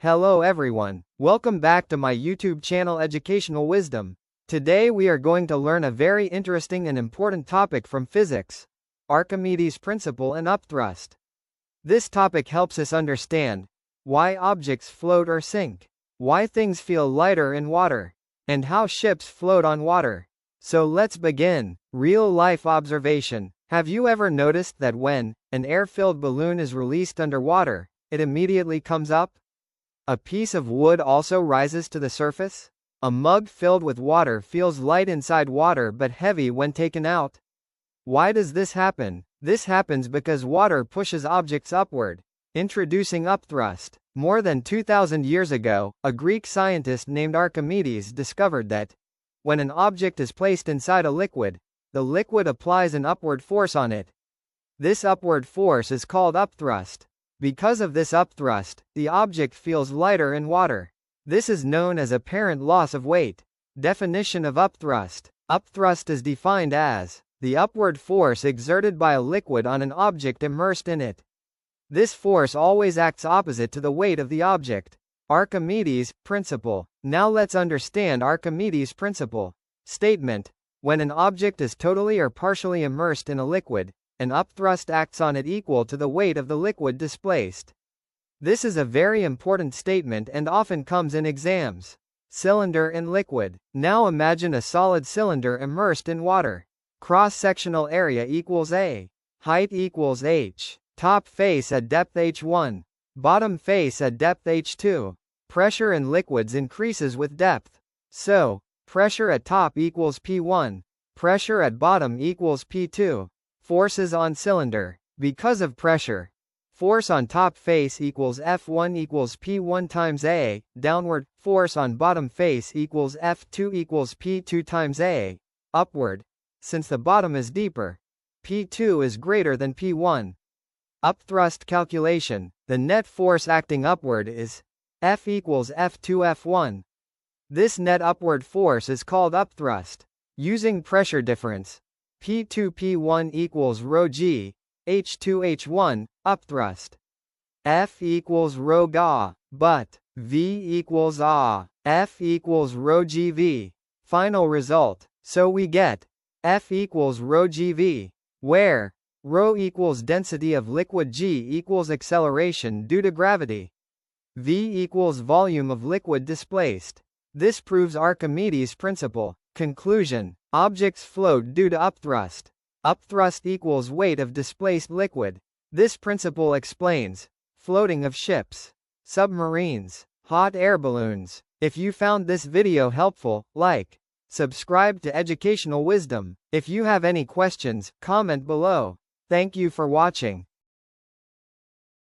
Hello everyone, welcome back to my YouTube channel Educational Wisdom. Today we are going to learn a very interesting and important topic from physics, Archimedes' Principle and upthrust. This topic helps us understand why objects float or sink, why things feel lighter in water, and how ships float on water. So let's begin. Real-life observation. Have you ever noticed that when an air-filled balloon is released underwater, it immediately comes up? A piece of wood also rises to the surface? A mug filled with water feels light inside water but heavy when taken out. Why does this happen? This happens because water pushes objects upward, introducing upthrust. More than 2,000 years ago, a Greek scientist named Archimedes discovered that when an object is placed inside a liquid, the liquid applies an upward force on it. This upward force is called upthrust. Because of this upthrust, the object feels lighter in water. This is known as apparent loss of weight. Definition of upthrust. Upthrust is defined as the upward force exerted by a liquid on an object immersed in it. This force always acts opposite to the weight of the object. Archimedes' Principle. Now let's understand Archimedes' Principle. Statement: when an object is totally or partially immersed in a liquid, an upthrust acts on it equal to the weight of the liquid displaced. This is a very important statement and often comes in exams. Cylinder and liquid. Now imagine a solid cylinder immersed in water. Cross-sectional area equals A. Height equals h. Top face at depth h1. Bottom face at depth h2. Pressure in liquids increases with depth. So, pressure at top equals P1. Pressure at bottom equals P2. Forces on cylinder. Because of pressure, force on top face equals F1 equals P1 times A. Downward, force on bottom face equals F2 equals P2 times A. Upward, since the bottom is deeper, P2 is greater than P1. Upthrust calculation. The net force acting upward is F equals F2 F1. This net upward force is called upthrust. Using pressure difference, P2 P1 equals rho g, H2 H1, upthrust. F equals rho ga, but V equals A. F equals rho GV. Final result. So we get F equals rho GV, where rho equals density of liquid, g equals acceleration due to gravity, V equals volume of liquid displaced. This proves Archimedes' principle. Conclusion: objects float due to upthrust. Upthrust equals weight of displaced liquid. This principle explains floating of ships, submarines, hot air balloons. If you found this video helpful, like, subscribe to Educational Wisdom. If you have any questions, comment below. Thank you for watching.